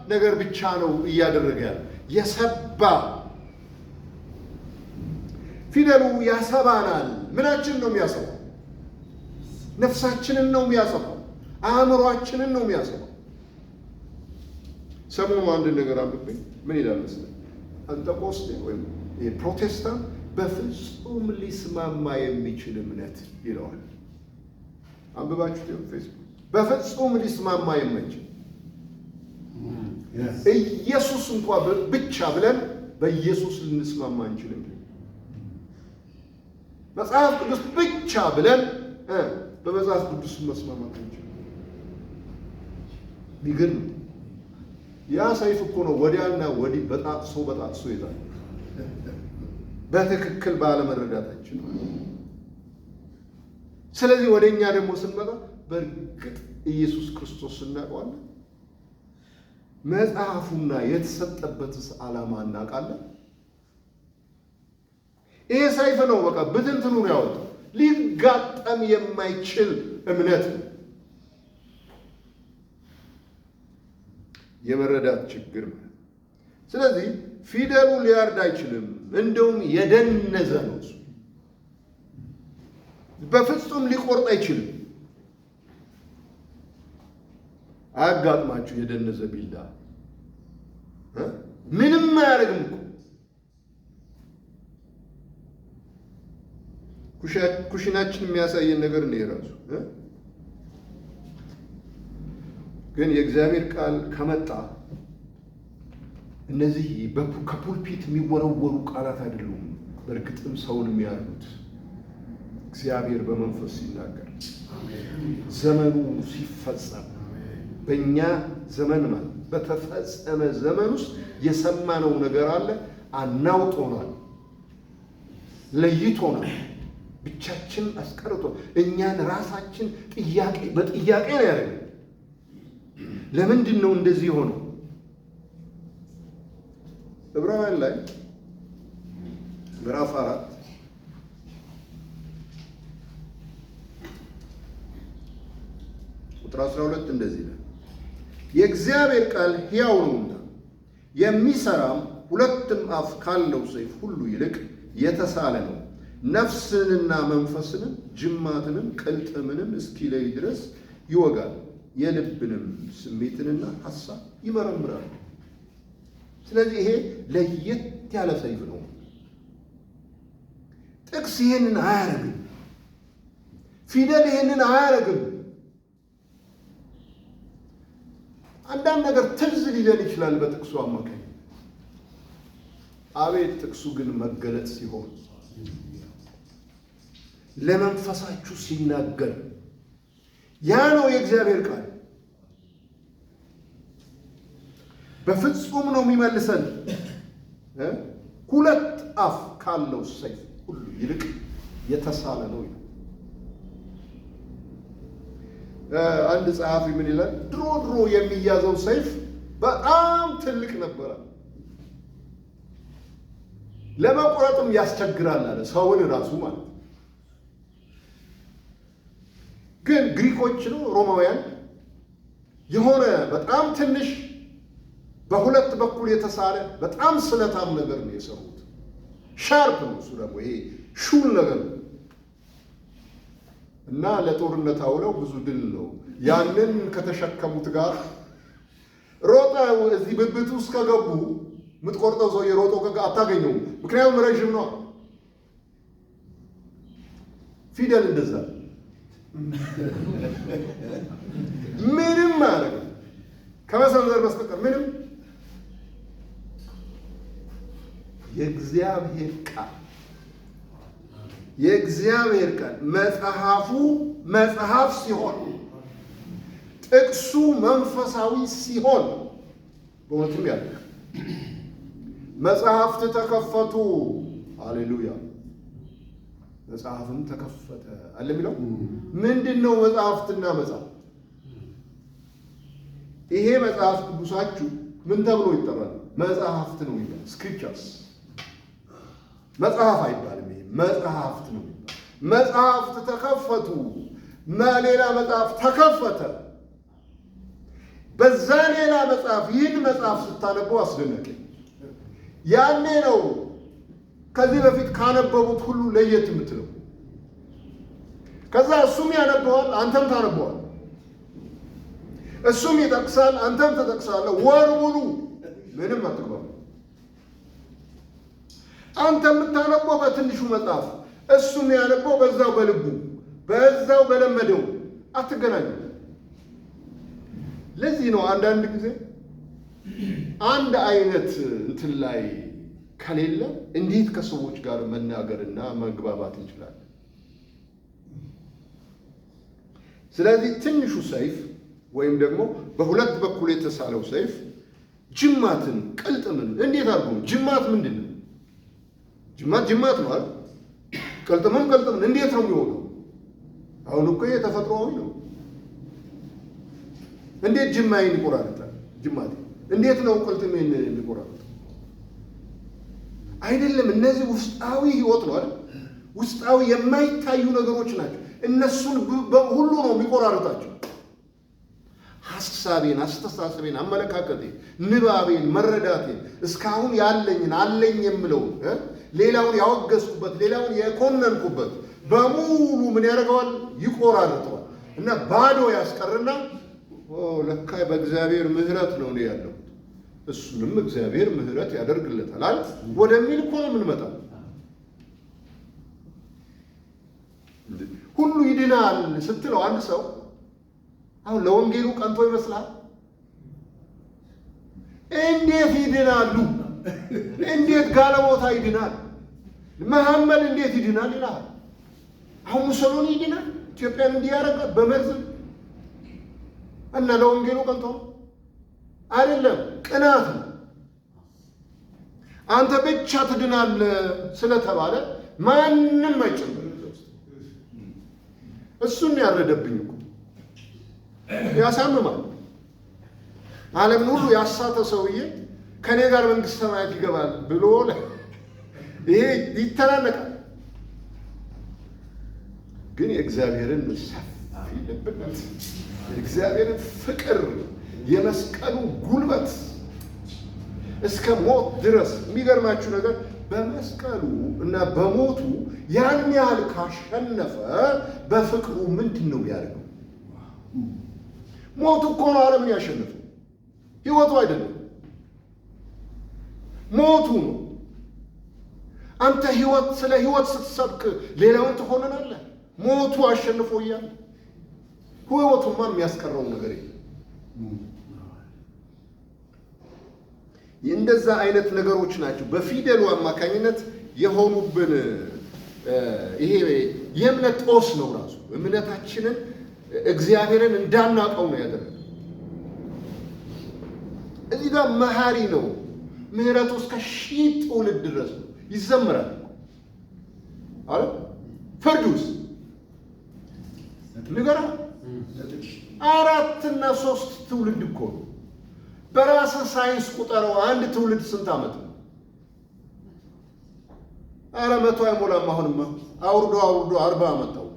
ነገር ብቻ ነው እያደረገ ያለ። የሰባ ፊደሉ ያሰባናል። ምናችን ነው የሚያሰባው? ነፍሳችንን ነው የሚያሰባው። አእምሯችንን ነው የሚያሰባው። ሰሞኑ አንድ ነገር አንብቤ ምን ይላል መሰለህ? ጴንጤቆስጤ ወይም ፕሮቴስታንት በፍጹም ሊስማማ የሚችል እምነት ይለዋል። አንብባችሁ ፌስቡክ በፍጹም ሊስማማ የማይችል ኢየሱስ እንኳን ብቻ ብለን በኢየሱስ ልንስማማ አንችልም። መጽሐፍ ቅዱስ ብቻ ብለን በመጽሐፍ ቅዱስ መስማማት አንችልም። ቢገርም ያ ሰይፍ እኮ ነው ወዲያና ወዲህ በጣጥሶ ይታል በትክክል ባለመረዳታችን። ስለዚህ ወደኛ ደግሞ ስንመጣ በእርግጥ ኢየሱስ ክርስቶስ እናውቀዋለን። መጽሐፉና የተሰጠበትስ ዓላማ እናውቃለን። ይሄ ሰይፍ ነው በቃ ብትንትኑን ያወጣው ሊጋጠም የማይችል እምነት ነው። የመረዳት ችግር ነው። ስለዚህ ፊደሉ ሊያርድ አይችልም። እንደውም የደነዘ ነው። በፍጹም ሊቆርጥ አይችልም። አያጋጥማችሁ የደነዘ ቢላ ምንም አያደርግም እኮ። ኩሽናችን የሚያሳየን ነገር ነው የራሱ። ግን የእግዚአብሔር ቃል ከመጣ እነዚህ ከፑልፒት የሚወረወሩ ቃላት አይደሉም። በእርግጥም ሰውን የሚያርዱት እግዚአብሔር በመንፈስ ሲናገር ዘመኑ ሲፈጸም በእኛ ዘመን ማለት በተፈጸመ ዘመን ውስጥ የሰማነው ነገር አለ። አናውጦናል፣ ለይቶናል፣ ብቻችን አስቀርቶ እኛን ራሳችን በጥያቄ ነው ያደረገው። ለምንድን ነው እንደዚህ ሆነው? ዕብራውያን ላይ ምዕራፍ 4 ቁጥር 12 እንደዚህ ነው፣ የእግዚአብሔር ቃል ሕያው ነውና የሚሰራም ሁለትም አፍ ካለው ሰይፍ ሁሉ ይልቅ የተሳለ ነው፣ ነፍስንና መንፈስንም ጅማትንም ቅልጥምንም እስኪለይ ድረስ ይወጋል፣ የልብንም ስሜትንና ሐሳብ ይመረምራል። ስለዚህ ይሄ ለየት ያለ ሰይፍ ነው። ጥቅስ ይሄንን አያረግም። ፊደል ይሄንን አያረግም። አንዳንድ ነገር ትዝ ሊለን ይችላል በጥቅሱ አማካኝ። አቤት ጥቅሱ ግን መገለጥ ሲሆን ለመንፈሳችሁ ሲናገር ያ ነው የእግዚአብሔር ቃል። በፍጹም ነው የሚመልሰን። ሁለት አፍ ካለው ሰይፍ ሁሉ ይልቅ የተሳለ ነው። አንድ ጸሐፊ ምን ይላል? ድሮ የሚያዘው ሰይፍ በጣም ትልቅ ነበረ፣ ለመቁረጥም ያስቸግራል አለ። ሰውን ራሱ ማለት ግን ግሪኮች ነው ሮማውያን የሆነ በጣም ትንሽ በሁለት በኩል የተሳለ በጣም ስለታም ነገር ነው የሰሩት። ሻርፕ ነው እሱ ደግሞ ይሄ ሹል ነገር ነው እና ለጦርነት አውለው ብዙ ድል ነው። ያንን ከተሸከሙት ጋር ሮጠው እዚህ ብብት ውስጥ ከገቡ የምትቆርጠው ሰው የሮጦ አታገኘውም። ምክንያቱም ረዥም ነው። ፊደል እንደዛ ምንም ማለት ከመሰንዘር በስተቀር ምንም። የእግዚአብሔር ቃል መጽሐፍ ሲሆን ጥቅሱ መንፈሳዊ ሲሆን በእውነትም ያለ መጽሐፍት ተከፈቱ። ሃሌሉያ! መጽሐፍም ተከፈተ አለ የሚለው ምንድን ነው? መጽሐፍትና መጽሐፍ ይሄ መጽሐፍ ቅዱሳችሁ ምን ተብሎ ይጠራል? መጽሐፍት ነው ይላል። ስክሪፕቸርስ መጽሐፍ አይባልም። ይሄ መጽሐፍት ነው። መጽሐፍት ተከፈቱ። ሌላ መጽሐፍ ተከፈተ። በዛ ሌላ መጽሐፍ ይህን መጽሐፍ ስታነበው አስደነቀኝ። ያኔ ነው ከዚህ በፊት ካነበቡት ሁሉ ለየት የምትለው። ከዛ እሱም ያነበዋል፣ አንተም ታነበዋል። እሱም ይጠቅሳል፣ አንተም ተጠቅሳለህ። ወር ሙሉ ምንም አትግባም። አንተ የምታነበው በትንሹ መጽሐፍ፣ እሱም ያነበው በዛው በልቡ በዛው በለመደው። አትገናኙ። ለዚህ ነው አንዳንድ ጊዜ አንድ አይነት እንትን ላይ ከሌለ እንዴት ከሰዎች ጋር መናገርና መግባባት እንችላለን? ስለዚህ ትንሹ ሰይፍ ወይም ደግሞ በሁለት በኩል የተሳለው ሰይፍ ጅማትን ቅልጥምን እንዴት አድርጎ ጅማት ምንድን ነው? ጅማት ነው አይደል? ቅልጥምን እንዴት ነው የሚሆነው? አሁን እኮ ተፈጥሯዊ ነው። እንዴት ጅማዬን ይቆራርጣል? ጅማቴ እንዴት ነው ቅልጥሜን የሚቆራርጠው? አይደለም። እነዚህ ውስጣዊ ህይወት ነው አይደል? ውስጣዊ የማይታዩ ነገሮች ናቸው። እነሱን ሁሉ ነው የሚቆራርጣቸው። ሐሳቤን፣ አስተሳሰቤን፣ አመለካከቴን፣ ንባቤን፣ መረዳቴን እስካሁን ያለኝን አለኝ የምለውን ሌላውን ያወገዝኩበት ሌላውን የኮነንኩበት በሙሉ ምን ያደርገዋል? ይቆራርጠዋል እና ባዶ ያስቀርና ለካ በእግዚአብሔር ምሕረት ነው እኔ ያለሁት እሱንም እግዚአብሔር ምሕረት ያደርግለታል ወደሚል እኮ ነው የምንመጣው። ሁሉ ይድናል ስትለው አንድ ሰው አሁን ለወንጌሉ ቀንቶ ይመስላል? እንዴት ይድናሉ? እንዴት ጋለሞታ ይድናል? መሐመድ እንዴት ይድናል ይላል። አሁን ሙሰሎኒ ይድናል? ኢትዮጵያን እንዲያረጋ በመርዝ እና ለወንጌሉ ቀንቶ አይደለም፣ ቅናት ነው። አንተ ብቻ ትድናለህ ስለተባለ ማንም አይጨምርም። እሱን ያረደብኝ እኮ ያሳምማል። ዓለምን ሁሉ ያሳተ ሰውዬ ከኔ ጋር መንግስተ ሰማያት ይገባል ብሎ ይሄ ይተናነቃል። ግን የእግዚአብሔርን ሰፊ ልብነት፣ የእግዚአብሔርን ፍቅር፣ የመስቀሉ ጉልበት እስከ ሞት ድረስ የሚገርማችሁ ነገር በመስቀሉ እና በሞቱ ያን ያህል ካሸነፈ በፍቅሩ ምንድን ነው የሚያደርገው? ሞቱ እኮ ነው ዓለምን ያሸነፈው፣ ህይወቱ አይደለም። ሞቱ ነው። አንተ ስለ ህይወት ስትሰብክ ሌላውን ትሆንናለህ። ሞቱ አሸንፎ እያለ ህይወቱማ የሚያስቀረው ነገር የለም። እንደዛ አይነት ነገሮች ናቸው በፊደሉ አማካኝነት የሆኑብን። ይሄ የእምነት ጦስ ነው። ራሱ እምነታችንን እግዚአብሔርን እንዳናቀው ነው ያደረገው። እዚህ ጋር መሐሪ ነው። ምህረቱ እስከ 1000 ትውልድ ድረስ ነው። ይዘምራል አለ። ፍርዱስ ንገራ 4 እና 3 ትውልድ እኮ ነው። በራስህ ሳይንስ ቁጠረው። አንድ ትውልድ ስንት ዓመት ነው? ኧረ 100 አይሞላም። አሁንማ አውርዶ 40 አመጣው።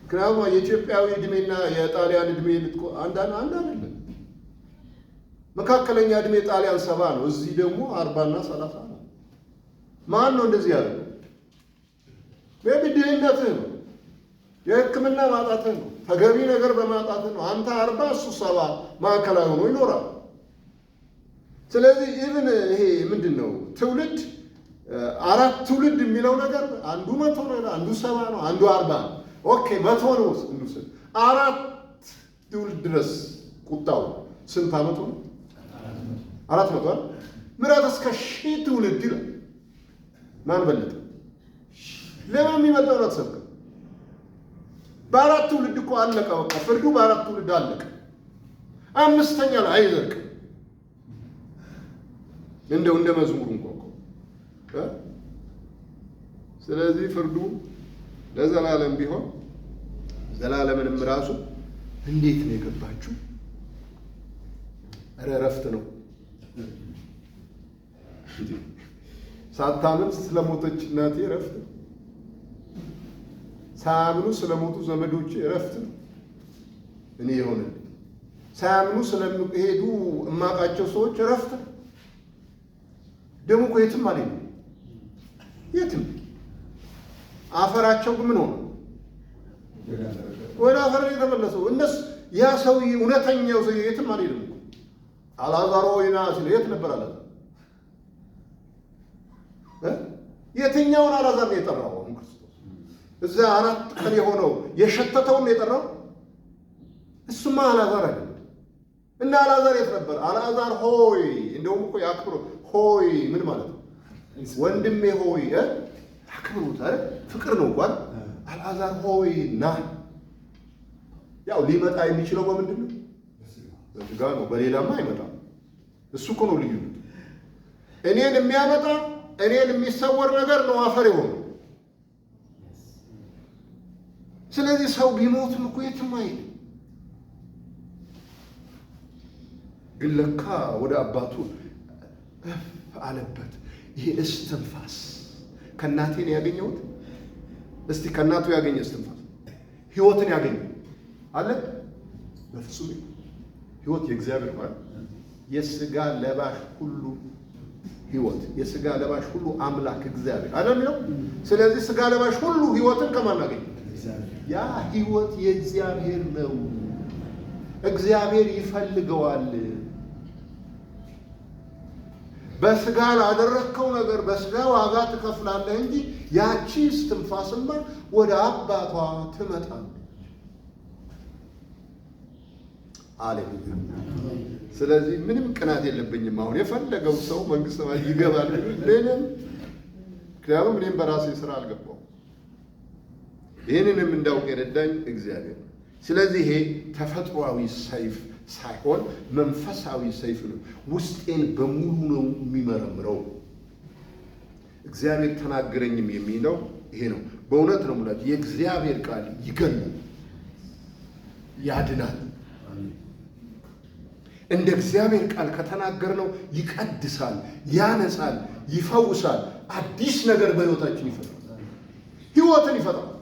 ምክንያቱም የኢትዮጵያዊ እድሜና የጣሊያን እድሜ አንድ አይደለም። መካከለኛ እድሜ ጣሊያን 70 ነው። እዚህ ደግሞ 40 እና 30 ነው። ማን ነው እንደዚህ ያለው? በድህነትህ ነው፣ የሕክምና ማጣትህ ነው፣ ተገቢ ነገር በማጣትህ ነው። አንተ 40 እሱ 70 ማዕከላዊ ሆኖ ይኖራል። ስለዚህ ኢቭን ይሄ ምንድን ነው ትውልድ 4 ትውልድ የሚለው ነገር አንዱ 100 ነው፣ አንዱ 70 ነው፣ አንዱ 40 ነው። ኦኬ 100 ነው እንውሰድ። 4 ትውልድ ድረስ ቁጣው ስንት ዓመቱ ነው? 400 ምሕረት እስከ 1000 ትውልድ ይላል። ማን በለጠ? ለምን የሚበልጠው ነው ተሰብከ? በ4 ትውልድ እኮ አለቀ። በቃ ፍርዱ በ4 ትውልድ አለቀ። 5ኛ ላይ አይዘልቅም። እንደው እንደ መዝሙሩ እንኳን ስለዚህ ፍርዱ ለዘላለም ቢሆን ዘላለምንም ራሱ እንዴት ነው የገባችሁ? ኧረ እረፍት ነው። ሳታምን ስለሞተች እናቴ እረፍት ነው። ሳያምኑ ስለሞቱ ዘመዶቼ እረፍት ነው። እኔ የሆነልኝ ሳያምኑ ስለሄዱ እማቃቸው ሰዎች እረፍት ነው። ደግሞ እኮ የትም አልሄዱም። የትም አፈራቸው ምን ሆነ? ወደ አፈር የተመለሰው እነሱ። ያ ሰውዬ እውነተኛው ሰውዬ የትም አልሄድም እኮ አልዓዛር ሆይ ና ሲል የት ነበር አለ? የትኛውን አልዓዛር ነው የጠራው? ክርስቶስ እዛ 4 ቀን የሆነው የሸተተውን ነው የጠራው? እሱማ አልዓዛር አይደለም። እና አልዓዛር የት ነበር? አልዓዛር ሆይ፣ እንደውም እኮ ያክብሩ ሆይ ምን ማለት ነው? ወንድሜ ሆይ አክብሩት አይደል? ፍቅር ነው እንኳን አልዓዛር ሆይ ና። ያው ሊመጣ የሚችለው በምንድን ነው? በስጋ ነው። በሌላማ አይመጣም። እሱ እኮ ነው ልዩነቱ። እኔን የሚያመጣ እኔን የሚሰወር ነገር ነው አፈር የሆነው። ስለዚህ ሰው ቢሞትም እኮ የትም አይሄድም። ግን ለካ ወደ አባቱ አለበት። ይሄ እስትንፋስ ከእናቴ ነው ያገኘሁት። እስቲ ከእናቱ ያገኘ እስትንፋስ ህይወትን ያገኘ አለ? በፍጹም ህይወት የእግዚአብሔር ማለት የስጋ ለባሽ ሁሉ ህይወት፣ የስጋ ለባሽ ሁሉ አምላክ እግዚአብሔር አይደል ነው። ስለዚህ ስጋ ለባሽ ሁሉ ህይወትን ከማን አገኘ? ያ ህይወት የእግዚአብሔር ነው። እግዚአብሔር ይፈልገዋል። በስጋ ላደረግከው ነገር በስጋ ዋጋ ትከፍላለህ እንጂ ያቺ እስትንፋስማ ወደ አባቷ ትመጣለች። አሌሉያ። ስለዚህ ምንም ቅናት የለብኝም። አሁን የፈለገው ሰው መንግስት ሰማይ ይገባል ምንም። ምክንያቱም እኔም በራሴ ስራ አልገባው። ይህንንም እንዳውቅ የረዳኝ እግዚአብሔር ነው። ስለዚህ ይሄ ተፈጥሯዊ ሰይፍ ሳይሆን መንፈሳዊ ሰይፍ ነው። ውስጤን በሙሉ ነው የሚመረምረው። እግዚአብሔር ተናገረኝም የሚለው ይሄ ነው። በእውነት ነው የምላችሁ፣ የእግዚአብሔር ቃል ይገላል፣ ያድናል። እንደ እግዚአብሔር ቃል ከተናገርነው ይቀድሳል፣ ያነጻል፣ ይፈውሳል፣ አዲስ ነገር በሕይወታችን ይፈጥራል፣ ሕይወትን ይፈጥራል።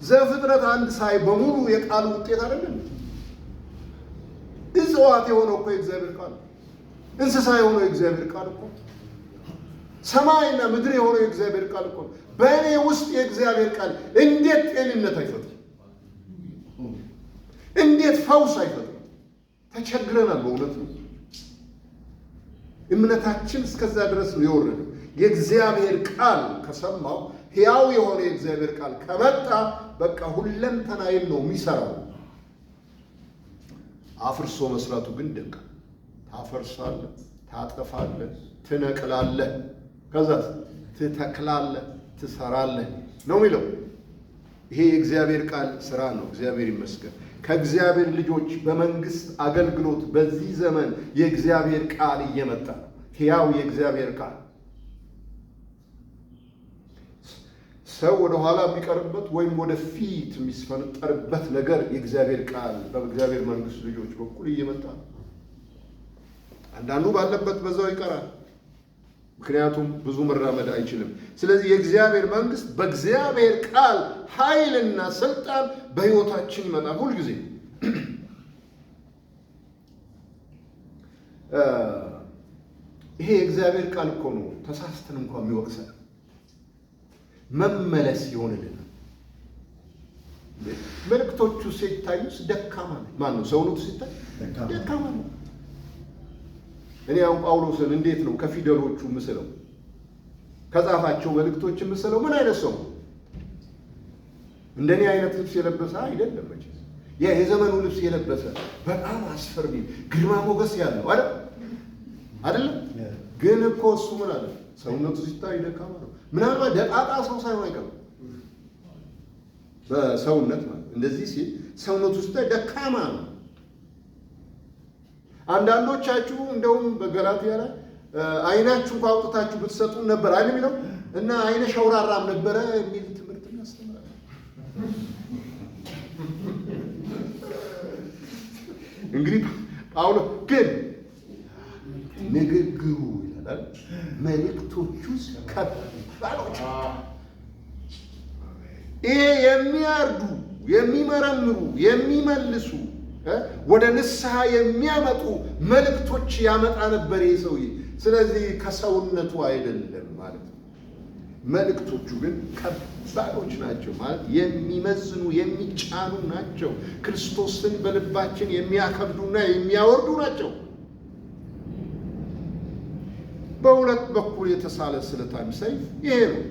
ዘፍጥረት 1 በሙሉ የቃሉ ውጤት አይደለም። እጽዋት የሆነው እኮ የእግዚአብሔር ቃል፣ እንስሳ የሆነው የእግዚአብሔር ቃል እኮ፣ ሰማይና ምድር የሆነው የእግዚአብሔር ቃል እኮ። በእኔ ውስጥ የእግዚአብሔር ቃል እንዴት ጤንነት አይፈጥርም? እንዴት ፈውስ አይፈጥርም? ተቸግረናል። በእውነት ነው። እምነታችን እስከዛ ድረስ ነው የወረደው። የእግዚአብሔር ቃል ከሰማው ሕያው የሆነ የእግዚአብሔር ቃል ከመጣ በቃ ሁለንተናዬን ነው የሚሰራው። አፍርሶ መስራቱ ግን ደግ። ታፈርሳለህ፣ ታጠፋለህ፣ ትነቅላለህ፣ ከዛ ትተክላለህ፣ ትሰራለህ ነው የሚለው። ይሄ የእግዚአብሔር ቃል ስራ ነው። እግዚአብሔር ይመስገን። ከእግዚአብሔር ልጆች በመንግስት አገልግሎት በዚህ ዘመን የእግዚአብሔር ቃል እየመጣ ነው። ሕያው የእግዚአብሔር ቃል ሰው ወደ ኋላ የሚቀርበት ወይም ወደ ፊት የሚስፈነጠርበት ነገር የእግዚአብሔር ቃል በእግዚአብሔር መንግስት ልጆች በኩል እየመጣ ነው። አንዳንዱ ባለበት በዛው ይቀራል፣ ምክንያቱም ብዙ መራመድ አይችልም። ስለዚህ የእግዚአብሔር መንግስት በእግዚአብሔር ቃል ኃይልና ስልጣን በሕይወታችን ይመጣል ሁልጊዜ። ይሄ የእግዚአብሔር ቃል እኮ ነው ተሳስተን እንኳን የሚወቅሰን መመለስ ይሆንልናል። መልእክቶቹ ሲታዩስ ደካማ ነው። ማን ነው ሰውነቱ ሲታይ ደካማ ነው። እኔ አሁን ጳውሎስን እንዴት ነው ከፊደሎቹ ምስለው ከጻፋቸው መልእክቶች ምስለው ምን አይነት ሰው? እንደኔ አይነት ልብስ የለበሰ አይደለም መቼስ። ያ የዘመኑ ልብስ የለበሰ በጣም አስፈሪ ግርማ ሞገስ ያለው አይደለም። ግን እኮ እሱ ምን አለ? ሰውነቱ ሲታይ ደካማ ነው። ምናልባት ደቃቃ ሰው ሳይሆን አይቀርም። በሰውነት ማለት እንደዚህ ሲል ሰውነቱ ሲታይ ደካማ ነው። አንዳንዶቻችሁ እንደውም በገላትያ ላይ አይናችሁ እንኳን አውጥታችሁ ብትሰጡን ነበር አይደል የሚለው እና አይነ ሸውራራም ነበረ የሚል ትምህርት ያስተምራል። እንግዲህ ጳውሎስ ግን ንግግሩ ይላል መልእክቶቹስ ከባዶች፣ ይሄ የሚያርዱ፣ የሚመረምሩ፣ የሚመልሱ ወደ ንስሐ የሚያመጡ መልእክቶች ያመጣ ነበር ይህ ሰውዬ። ስለዚህ ከሰውነቱ አይደለም ማለት ነው። መልእክቶቹ ግን ከባዶች ናቸው ማለት የሚመዝኑ የሚጫኑ ናቸው። ክርስቶስን በልባችን የሚያከብዱና የሚያወርዱ ናቸው። በሁለት በኩል የተሳለ ስለታም ሰይፍ ይሄ ነው።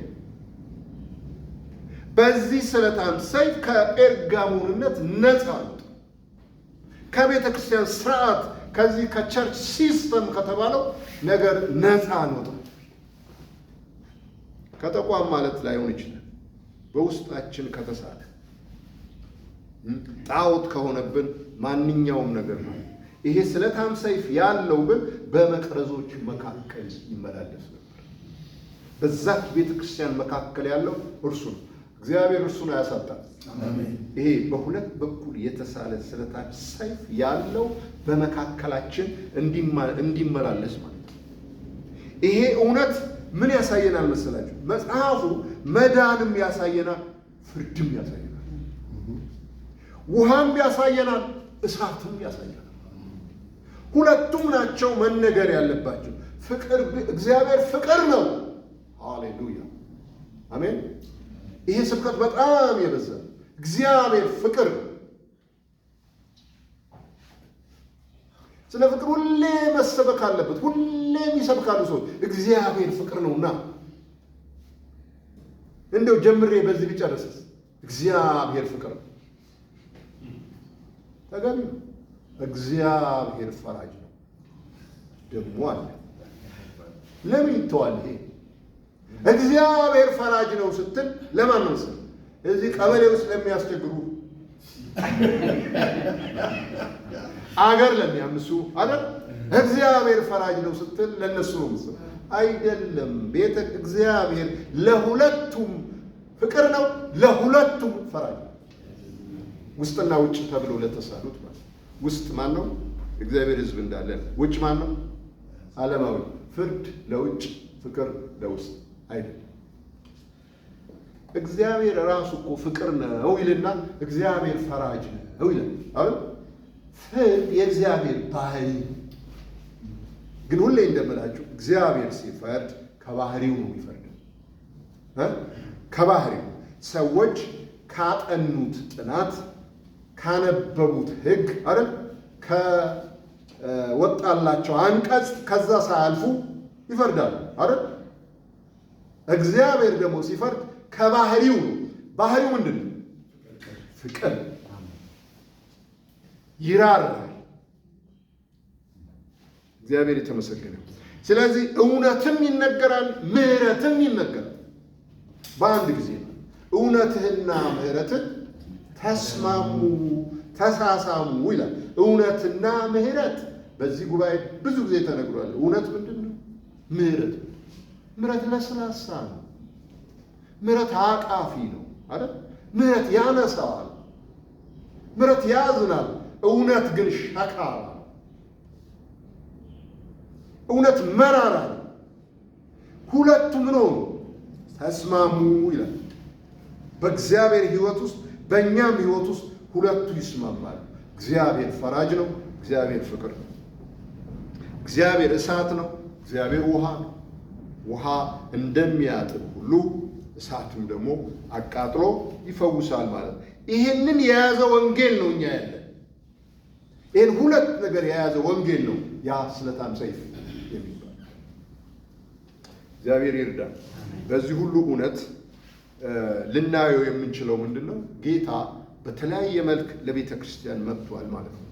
በዚህ ስለታም ሰይፍ ከጴርጋሞንነት ነፃ ወጡ። ከቤተ ክርስቲያን ስርዓት ከዚህ ከቸርች ሲስተም ከተባለው ነገር ነፃ እንወጣ። ከተቋም ማለት ላይሆን ይችላል። በውስጣችን ከተሳለ ጣዖት ከሆነብን ማንኛውም ነገር ነው። ይሄ ስለታም ሰይፍ ያለው ግን በመቅረዞች መካከል ይመላለስ ነበር። በዛች ቤተ ክርስቲያን መካከል ያለው እርሱ ነው። እግዚአብሔር እርሱን አያሳጣም። ይሄ በሁለት በኩል የተሳለ ስለታም ሰይፍ ያለው በመካከላችን እንዲመላለስ ማለት ነው። ይሄ እውነት ምን ያሳየናል መሰላችሁ? መጽሐፉ መዳንም ያሳየናል፣ ፍርድም ያሳየናል፣ ውሃም ያሳየናል፣ እሳትም ያሳየናል። ሁለቱም ናቸው መነገር ያለባቸው። ፍቅር እግዚአብሔር ፍቅር ነው። ሃሌሉያ አሜን። ይሄ ስብከት በጣም የበዛ እግዚአብሔር ፍቅር ነው። ስለ ፍቅር ሁሌ መሰበክ አለበት። ሁሌም ይሰብካሉ ሰዎች እግዚአብሔር ፍቅር ነውና። እንደው ጀምሬ በዚህ ብጨርስስ እግዚአብሔር ፍቅር ነው ተገቢ ነው። እግዚአብሔር ፈራጅ ነው ደግሞ አለ። ለምን ይተዋል? ይሄ እግዚአብሔር ፈራጅ ነው ስትል ለማን ነው? እዚህ ቀበሌ ውስጥ ለሚያስቸግሩ አገር ለሚያምሱ አይደል? እግዚአብሔር ፈራጅ ነው ስትል ለነሱ ነው ምስል አይደለም። ቤተ እግዚአብሔር ለሁለቱም ፍቅር ነው፣ ለሁለቱም ፈራጅ ነው። ውስጥና ውጭ ተብሎ ለተሳሉት ማለት ውስጥ ማን ነው? እግዚአብሔር ሕዝብ እንዳለ። ውጭ ማን ነው? ዓለማዊ። ፍርድ ለውጭ ፍቅር ለውስጥ አይደለም። እግዚአብሔር ራሱ እኮ ፍቅር ነው ይልና እግዚአብሔር ፈራጅ ነው ይላል አይደል? ፍርድ የእግዚአብሔር ባህሪ ግን ሁሌ እንደምላችሁ እግዚአብሔር ሲፈርድ ከባህሪው ነው የሚፈርደው። ከባህሪው ሰዎች ካጠኑት ጥናት ካነበቡት ሕግ አይደል ከወጣላቸው አንቀጽ ከዛ ሳያልፉ ይፈርዳሉ አይደል? እግዚአብሔር ደግሞ ሲፈርድ ከባህሪው ነው። ባህሪው ምንድን ነው? ፍቅር። ይራራል። እግዚአብሔር የተመሰገነ። ስለዚህ እውነትም ይነገራል፣ ምሕረትም ይነገራል በአንድ ጊዜ ነው። እውነትህና ምሕረትህ ተስማሙ፣ ተሳሳሙ ይላል። እውነትና ምሕረት በዚህ ጉባኤ ብዙ ጊዜ ተነግሯል። እውነት ምንድን ነው? ምሕረት ምሕረት ለስላሳ ነው። ምሕረት አቃፊ ነው አይደል? ምሕረት ያነሳዋል፣ ምሕረት ያዝናል። እውነት ግን ሸካራ፣ እውነት መራራ ነው። ሁለቱም ነው ተስማሙ ይላል። በእግዚአብሔር ሕይወት ውስጥ በእኛም ሕይወት ውስጥ ሁለቱ ይስማማሉ። እግዚአብሔር ፈራጅ ነው፣ እግዚአብሔር ፍቅር ነው። እግዚአብሔር እሳት ነው፣ እግዚአብሔር ውሃ ነው። ውሃ እንደሚያጥብ ሁሉ እሳትም ደግሞ አቃጥሎ ይፈውሳል ማለት ነው። ይህንን የያዘ ወንጌል ነው እኛ ያለን። ይህን ሁለት ነገር የያዘ ወንጌል ነው ያ ስለታም ሰይፍ የሚባል። እግዚአብሔር ይርዳል። በዚህ ሁሉ እውነት ልናየው የምንችለው ምንድን ነው? ጌታ በተለያየ መልክ ለቤተ ክርስቲያን መጥቷል ማለት ነው።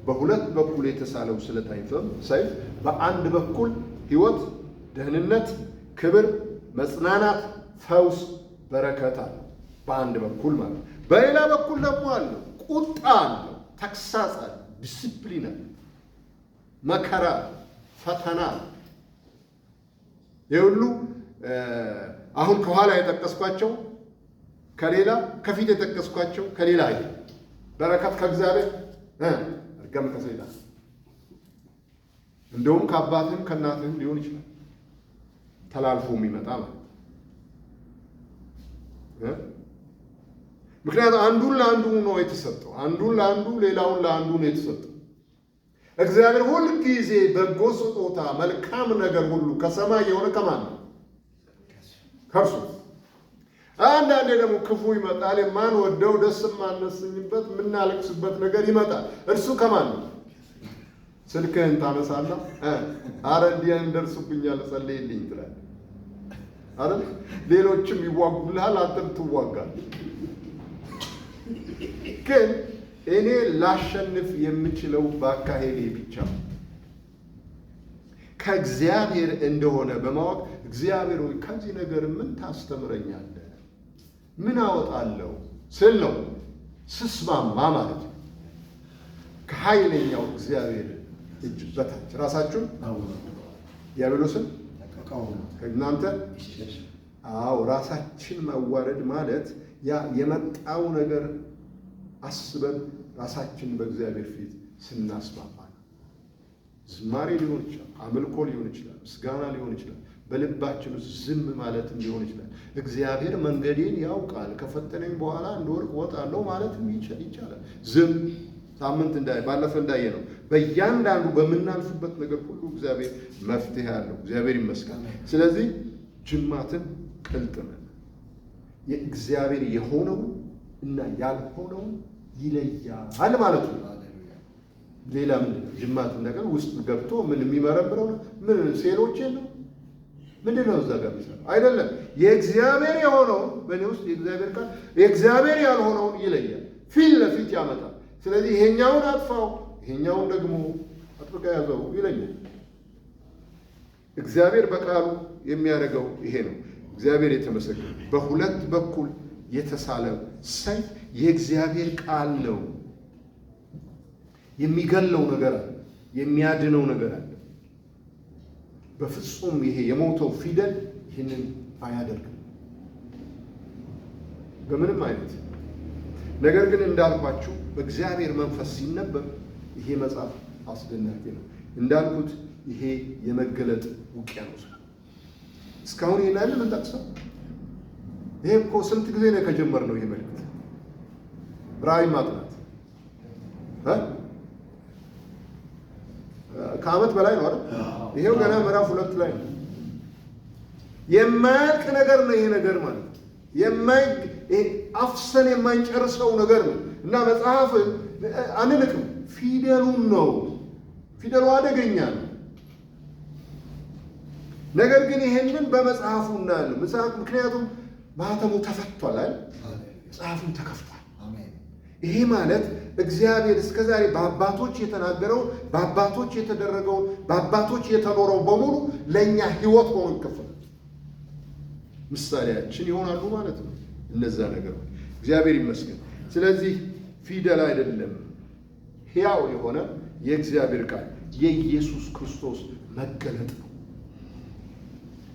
በሁለት በኩል የተሳለው ስለታም ሰይፍ በአንድ በኩል ሕይወት፣ ደህንነት፣ ክብር፣ መጽናናት፣ ፈውስ፣ በረከት አለ በአንድ በኩል ማለት ነው። በሌላ በኩል ደግሞ አለው ቁጣ አለው፣ ተግሳጽ አለ፣ ዲስፕሊን አለ፣ መከራ፣ ፈተና አለ። የሁሉ አሁን ከኋላ የጠቀስኳቸው ከሌላ ከፊት የጠቀስኳቸው ከሌላ አይ በረከት ከእግዚአብሔር እርገም ከሰይጣን እንደውም ከአባትህም ከእናትህም ሊሆን ይችላል ተላልፎ የሚመጣ ማለት። ምክንያቱም አንዱን ለአንዱ ነው የተሰጠው፣ አንዱን ለአንዱ ሌላውን ለአንዱ ነው የተሰጠው። እግዚአብሔር ሁል ጊዜ በጎ ስጦታ መልካም ነገር ሁሉ ከሰማይ የሆነ ከማን ነው? ከእርሱ። አንዳንዴ ደግሞ ክፉ ይመጣል፣ የማንወደው ደስ የማነስኝበት የምናለቅስበት ነገር ይመጣል። እርሱ ከማን ነው? ስልክህን ታነሳና አረ እንዲህ እንደርሱብኛል ጸልይልኝ ትላለህ። አይደል? ሌሎችም ይዋጉልሃል፣ አንተም ትዋጋለህ። ግን እኔ ላሸንፍ የምችለው በአካሄዴ ብቻ ከእግዚአብሔር እንደሆነ በማወቅ እግዚአብሔር ሆይ ከዚህ ነገር ምን ታስተምረኛለህ? ምን አወጣለሁ ስል ነው ስስማማ ማለት ነው። ከኃይለኛው እግዚአብሔር እጅ በታች ራሳችሁን ዲያብሎስን ከእናንተ ራሳችን ማዋረድ ማለት ያ የመጣው ነገር አስበን ራሳችን በእግዚአብሔር ፊት ስናስማማ ነው። ዝማሬ ሊሆን ይችላል፣ አምልኮ ሊሆን ይችላል፣ ምስጋና ሊሆን ይችላል፣ በልባችን ውስጥ ዝም ማለትም ሊሆን ይችላል። እግዚአብሔር መንገዴን ያውቃል፣ ከፈተነኝ በኋላ እንደ ወርቅ እወጣለሁ ማለትም ይቻላል። ዝም ሳምንት ባለፈ እንዳየ ነው። በእያንዳንዱ በምናልፍበት ነገር ሁሉ እግዚአብሔር መፍትሄ አለው። እግዚአብሔር ይመስገን። ስለዚህ ጅማትን ቅልጥምን የእግዚአብሔር የሆነውን እና ያልሆነውን ይለያል ማለት ነው። ሌላ ምንድን ነው? ጅማት ነገር ውስጥ ገብቶ ምን የሚመረምረው ነው? ምን ሴሎችን ነው? ምንድን ነው እዛ ጋር የሚሰራው? አይደለም። የእግዚአብሔር የሆነውን በእኔ ውስጥ የእግዚአብሔር ቃል የእግዚአብሔር ያልሆነውን ይለያል፣ ፊት ለፊት ያመጣል። ስለዚህ ይሄኛውን አጥፋው፣ ይሄኛውን ደግሞ አጥብቃ ያዘው ይለኛል። እግዚአብሔር በቃሉ የሚያደርገው ይሄ ነው። እግዚአብሔር የተመሰገነ። በሁለት በኩል የተሳለ ሰይፍ የእግዚአብሔር ቃል ነው። የሚገለው ነገር አለ፣ የሚያድነው ነገር አለ። በፍጹም ይሄ የሞተው ፊደል ይህንን አያደርግም በምንም አይነት። ነገር ግን እንዳልኳችሁ በእግዚአብሔር መንፈስ ሲነበብ ይሄ መጽሐፍ አስደናቂ ነው። እንዳልኩት ይሄ የመገለጥ ውቅያኖስ ነው። እስካሁን ይሄን አይደል የምንጠቅሰው? ይሄ እኮ ስንት ጊዜ ነው ከጀመርነው? ይሄ መልእክት ራእይ ማጥናት ከዓመት በላይ ነው አይደል? ይሄው ገና ምዕራፍ 2 ላይ ነው። የማያልቅ ነገር ነው ይሄ ነገር ማለት አፍሰን የማንጨርሰው ነገር ነው። እና መጽሐፍን አንንቅም፣ ፊደሉን ነው። ፊደሉ አደገኛ ነው። ነገር ግን ይሄንን በመጽሐፉ እናያለን። ምክንያቱም ማህተሙ ተፈቷል አይደል? መጽሐፉም ተከፍቷል። ይሄ ማለት እግዚአብሔር እስከዛሬ በአባቶች የተናገረው፣ በአባቶች የተደረገው፣ በአባቶች የተኖረው በሙሉ ለእኛ ሕይወት ሆኖ ይከፈላል። ምሳሌያችን ይሆናሉ ማለት ነው እነዛ ነገሮች። እግዚአብሔር ይመስገን። ስለዚህ ፊደል አይደለም፣ ሕያው የሆነ የእግዚአብሔር ቃል የኢየሱስ ክርስቶስ መገለጥ ነው።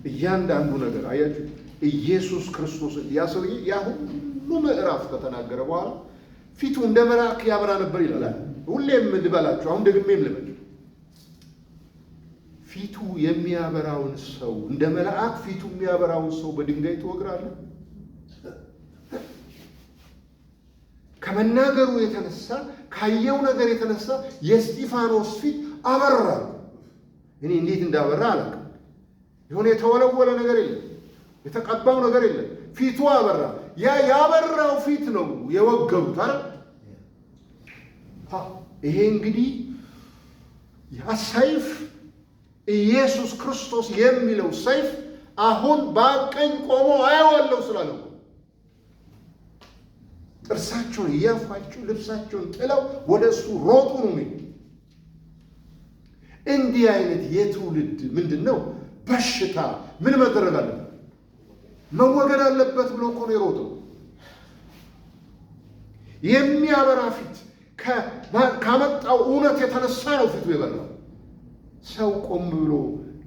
እያንዳንዱ ነገር አያችሁ፣ ኢየሱስ ክርስቶስ ያ ሰውዬ ያ ሁሉ ምዕራፍ ከተናገረ በኋላ ፊቱ እንደ መልአክ ያበራ ነበር ይላል። ሁሌም ልበላችሁ፣ አሁን ደግሜም ልበል፣ ፊቱ የሚያበራውን ሰው እንደ መልአክ ፊቱ የሚያበራውን ሰው በድንጋይ ትወግራለህ? ከመናገሩ የተነሳ ካየው ነገር የተነሳ የእስጢፋኖስ ፊት አበራ። እኔ እንዴት እንዳበራ አላውቅም። የሆነ የተወለወለ ነገር የለም፣ የተቀባው ነገር የለም። ፊቱ አበራ። ያ ያበራው ፊት ነው የወገሩት አይደል? ይሄ እንግዲህ ያ ሰይፍ ኢየሱስ ክርስቶስ የሚለው ሰይፍ አሁን በአብ ቀኝ ቆሞ አየዋለሁ ስላለው ጥርሳቸውን እያፋጩ ልብሳቸውን ጥለው ወደ እሱ ሮጡ ነው የሚሉ። እንዲህ አይነት የትውልድ ምንድን ነው በሽታ ምን መደረግ አለበት? መወገድ አለበት ብሎ እኮ ነው የሮጠው። የሚያበራ ፊት ካመጣው እውነት የተነሳ ነው ፊቱ የበራው። ሰው ቆም ብሎ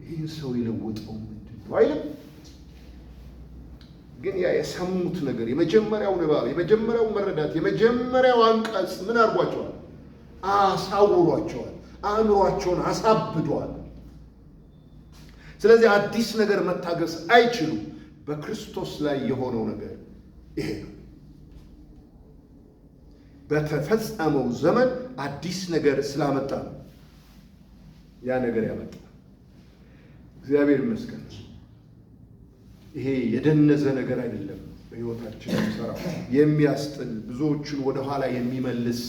ይህን ሰው የለወጠው ምንድን ነው አይልም። ግን ያ የሰሙት ነገር የመጀመሪያው ንባብ፣ የመጀመሪያው መረዳት፣ የመጀመሪያው አንቀጽ ምን አድርጓቸዋል? አሳውሯቸዋል። አእምሯቸውን አሳብዷል። ስለዚህ አዲስ ነገር መታገስ አይችሉም። በክርስቶስ ላይ የሆነው ነገር ይሄ ነው። በተፈጸመው ዘመን አዲስ ነገር ስላመጣ ነው ያ ነገር ያመጣ። እግዚአብሔር ይመስገን። ይሄ የደነዘ ነገር አይደለም። በሕይወታችን የሚሰራው የሚያስጥል፣ ብዙዎችን ወደኋላ የሚመልስ።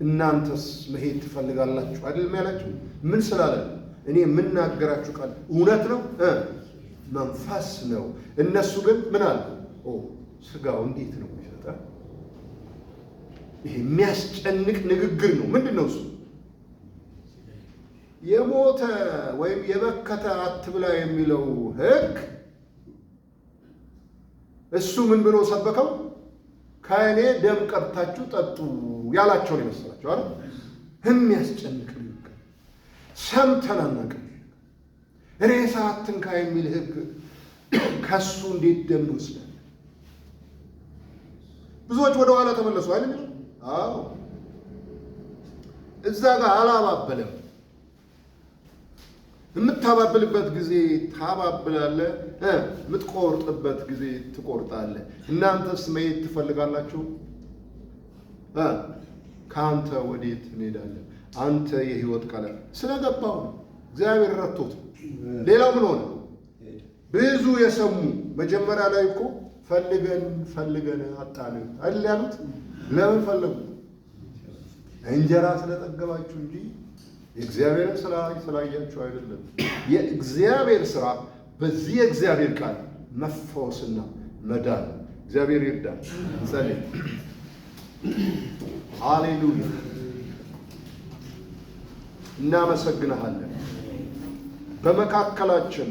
እናንተስ መሄድ ትፈልጋላችሁ አይደለም ያላችሁ? ምን ስላለ? እኔ የምናገራችሁ ቃል እውነት ነው መንፈስ ነው። እነሱ ግን ምን አሉ? ስጋው እንዴት ነው የሚሰጠው? ይሄ የሚያስጨንቅ ንግግር ነው። ምንድን ነው እሱ? የሞተ ወይም የበከተ አትብላ የሚለው ሕግ እሱ ምን ብሎ ሰበከው? ከእኔ ደም ቀብታችሁ ጠጡ ያላቸው ነው የመሰላቸው አይደል? የሚያስጨንቅ ንግግር ሰምተን አናውቅም። ሬሳ አትንካ የሚል ሕግ ከሱ እንዴት ደም እንወስዳለን? ብዙዎች ወደ ኋላ ተመለሱ አይደል? አዎ እዛ ጋር አላባበለም። የምታባብልበት ጊዜ ታባብላለህ፣ የምትቆርጥበት ጊዜ ትቆርጣለህ። እናንተስ መሄድ ትፈልጋላችሁ? ከአንተ ወዴት እንሄዳለን? አንተ የሕይወት ቃል ስለገባው ነው። እግዚአብሔር ረድቶት። ሌላው ምን ሆነ? ብዙ የሰሙ መጀመሪያ ላይ እኮ ፈልገን አጣን አይደል ያሉት? ለምን ፈለጉ? እንጀራ ስለጠገባችሁ እንጂ የእግዚአብሔርን ስራ ስላያችሁ አይደለም። የእግዚአብሔር ስራ በዚህ የእግዚአብሔር ቃል መፈወስና መዳን። እግዚአብሔር ይርዳል። እንጸልይ። ሃሌሉያ። እናመሰግንሃለን። በመካከላችን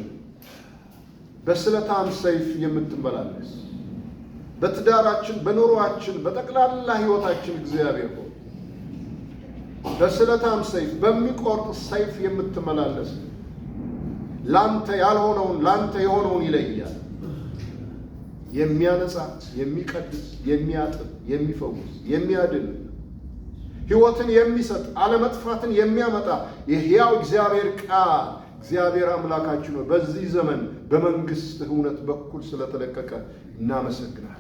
በስለታም ሰይፍ የምትመላለስ በትዳራችን፣ በኑሯችን፣ በጠቅላላ ሕይወታችን እግዚአብሔር ሆይ በስለታም ሰይፍ በሚቆርጥ ሰይፍ የምትመላለስ ላንተ ያልሆነውን ላንተ የሆነውን ይለያል። የሚያነጻ፣ የሚቀድስ፣ የሚያጥብ፣ የሚፈውስ፣ የሚያድን ሕይወትን የሚሰጥ አለመጥፋትን የሚያመጣ የሕያው እግዚአብሔር ቃል እግዚአብሔር አምላካችን ነው። በዚህ ዘመን በመንግሥት እውነት በኩል ስለተለቀቀ እናመሰግናለን።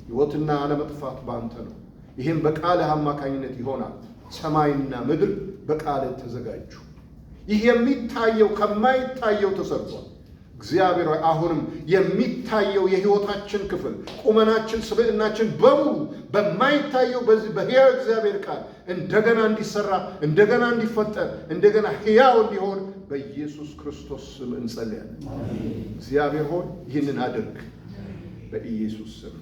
ሕይወትና አለመጥፋት ባንተ ነው። ይህም በቃልህ አማካኝነት ይሆናል። ሰማይና ምድር በቃልህ ተዘጋጁ። ይህ የሚታየው ከማይታየው ተሰርቷል። እግዚአብሔር ሆይ አሁንም የሚታየው የሕይወታችን ክፍል ቁመናችን፣ ስብዕናችን በሙሉ በማይታየው በዚህ በሕያው እግዚአብሔር ቃል እንደገና እንዲሰራ፣ እንደገና እንዲፈጠር፣ እንደገና ሕያው እንዲሆን በኢየሱስ ክርስቶስ ስም እንጸልያለን። እግዚአብሔር ሆይ ይህንን አድርግ በኢየሱስ ስም።